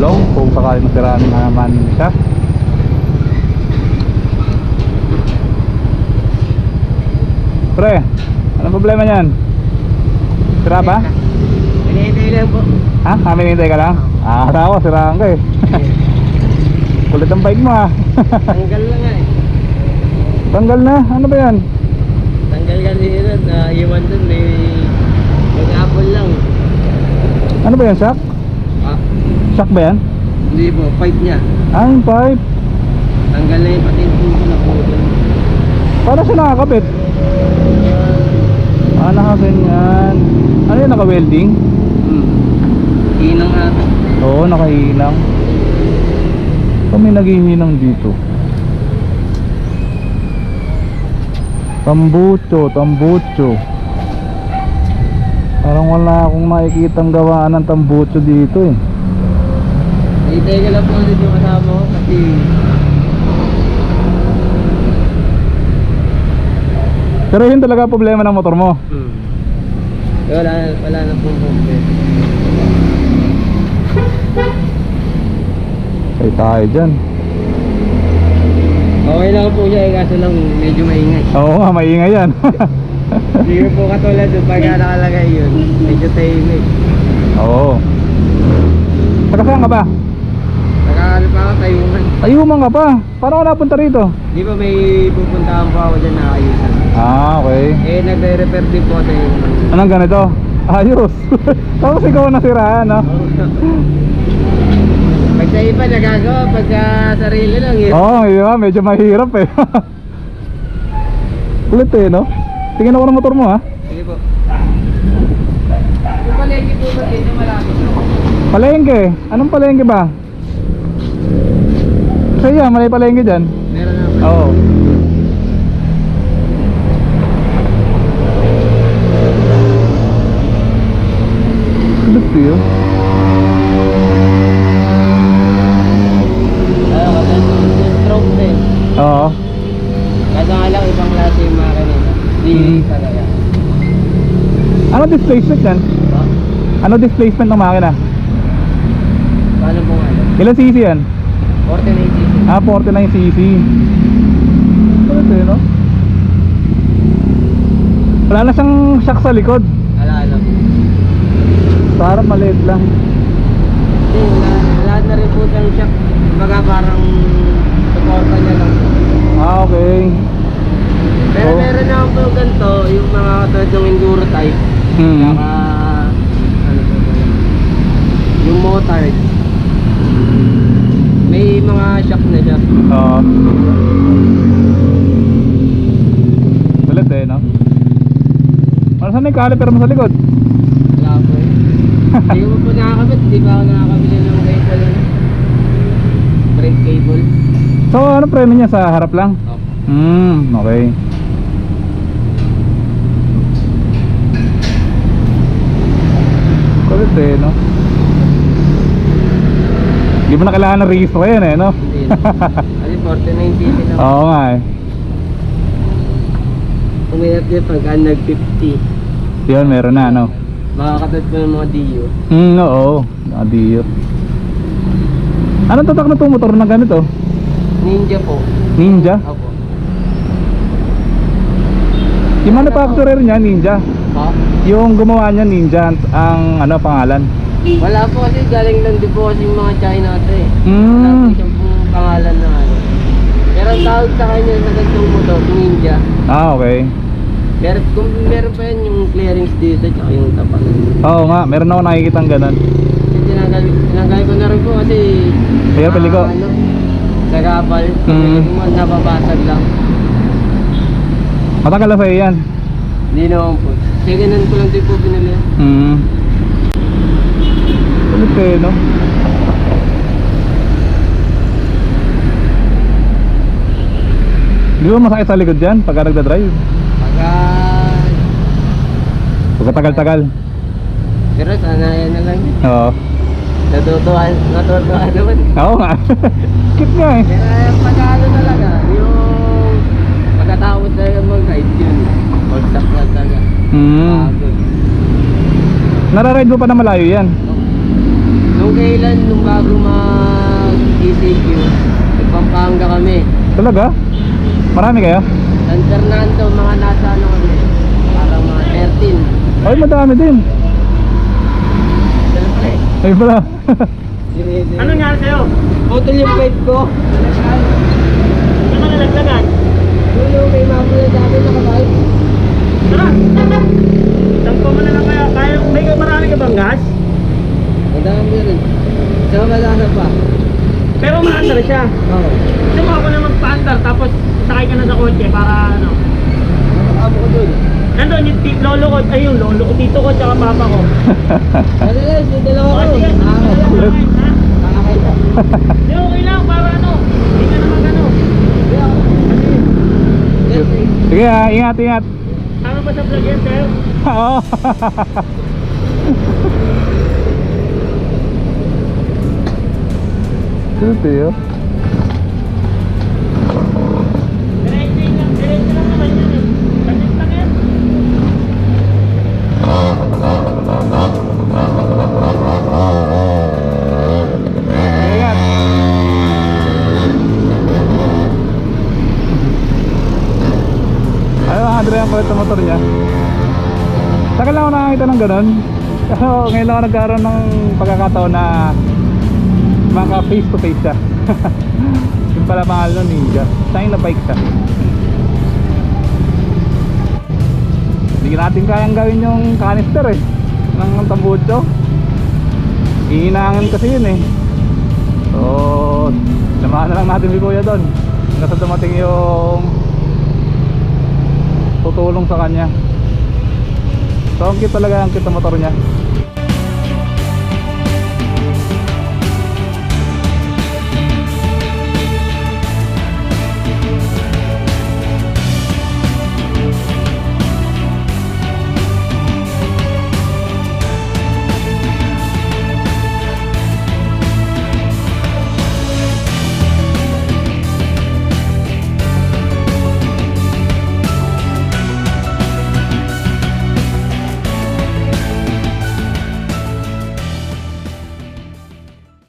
gulong kung sakali masiraan naman siya. Pre, anong problema niyan? Sira ba? Hinihintay lang po. Ha? Hinihintay ka lang? Ako, siraan ka eh. Kulit ang bike mo ah. Tanggal lang nga eh. Tanggal na? Ano ba yan? Tanggal kasi yun, iwan dun, may apple lang. Ano ba yan, shock? Ah, Shock ba yan? hindi po, pipe niya. Ah, yung pipe. Tanggal na yung pati yung puso na po dun. Paano siya nakakapit? Ah, nakaganyan. Ano yun, naka-welding? Hinang natin. Oo, nakahinang. Kami naghihinang dito. Tambucho. Parang wala akong makikitang gawaan ng tambucho dito eh. Hintay ka lang po ulit yung kasama ko kasi Pero yun talaga problema ng motor mo. wala na pong problem. Say tayo dyan. Okay lang po siya eh, kaso lang medyo maingay. Oo nga, maingay yan. Hindi ko po katulad doon pagka nakalagay yun, medyo tahimik. Oo. Saka saan ka ba? Nakakalo pa ako tayuman. Ayuman ka pa. Paano ka napunta rito? Di ba may pupuntahan po ako dyan na ayusan? Ah, okay. Eh nagre-repair din po sa yung Anong ganito? Ayos. Tapos ikaw ang nasiraan, no? pag sa iba nagagawa, pagka sarili lang yun. Oo, oh, medyo mahirap eh. Kulit eh, no? Tingnan ako ng motor mo, ha? Sige po. Yung palengke po ba dito malapit? Palengke. Anong palengke ba? Kaya, malay palengke dyan. Meron na po. Oo. Kulit eh, oh. Kasi yung stroke din. Oo. Kaso nga lang ibang klase yung makina. Di talaga. Ano displacement yan? Ha? Ano displacement ng makina? Paano po nga? Ilan cc yan? 49cc. Ah, 49cc. Kulit eh, no? Wala na siyang shock sa likod. Alaala po. Parang maliit lang. Hindi, wala na rin po siyang shock. Kumbaga parang suporta niya lang po. Ah, okay. Pero Oh. meron na po ganito, yung mga katulad ng enduro type. Saka, ano po ba yun? Yung motard. May mga shock na siya. Oo. Kulit eh, no? Para saan yung caliper mo sa likod? Wala po eh. Hindi ko po nakakabit, hindi pa ako nakakabili ng cable. Brake cable. So, ano preno niya? Sa harap lang? Okay. Kulit eh, no? Hindi mo na kailangan ng registro yan eh, no? Hindi na. Kasi 49cc lang. Oo nga eh. Umayat niya pagka nag-50. Yun, meron na, no? Makakatad po ng mga Dio. Oo. Nakabiyo. Anong tatak na itong motor na ganito? Ninja po. Ninja? Opo. Yung manufacturer niya, Ninja. Ha? Yung gumawa niya, Ninja, ang ano, pangalan? Wala po kasi galing lang din po kasi yung mga China ito eh. Wala po siyang pong pangalan na ano. Pero ang tawag sa kanya sa gantong motor, Ninja. Ah, okay. Kung meron pa yan yung clearings dito tsaka yung tapat. Oo nga, meron ako nakikitang ganun. Tinanggal ko na rin po kasi Kaya pili ko. ano, sa kapal, nababasag lang. Matagal na sa'yo yan. Hindi naman po. Second hand ko lang din po binili. Kulit eh, no? Di ba masakit sa likod dyan pagka nagdadrive? Pagkatagal-tagal. Pero sana yan na lang yun. Oo. Natutuwa naman. Oo nga. Cute nga eh. Pero pagkano talaga, yung pagkatapos talaga mag-ride yun. Bagsak na talaga. Pagod. Nararide mo pa na malayo yan? Nung Nung kailan, nung bago mag-ECQ, nagpampanga kami. Talaga? Marami kayo? San Fernando, mga nasa ano kami, parang mga 13. Ay, madami din. Siyempre. Ay pala. Ano nangyari sa'yo? Putol yung pipe ko. Ano nalaglagan? Yung may mamula dami nakapipe. Tara! Tampo mo na lang kaya. May marami ka bang gas? Madami rin. Saka malasa pa. Pero maandar siya. Oo. Gusto mo ako na magpaandar tapos sakay ka na sa kotse para ano? Nakakamo ko dun. Nandun yung lolo ko, ay yung lolo ko, tito ko, tsaka papa ko. Ano guys, yung dalawa ko. O, sige, Nakakay. ha? Nakakay na. Di, okay lang, para ano? Hindi ka naman ano. Sige ha, ingat, ingat. Tama ba sa vlog yan, sir? Oo. Tuti yun. Diretso lang naman yan eh. Saglit lang yan. Ingat. Ano ang Andre ang kulit ng motor niya? Tagal lang ako nakakita ng ganun. Pero ngayon lang ako nagkaroon ng pagkakataon na maka face to face siya. Yung pala mahal nun Ninja. Sign na bike siya. Hindi natin kayang gawin yung canister eh ng tambucho. Hihinangan kasi yun eh. So samahan na lang natin si Kuya doon hanggang sa dumating yung tutulong sa kanya. So ang cute talaga, ang cute ng motor niya.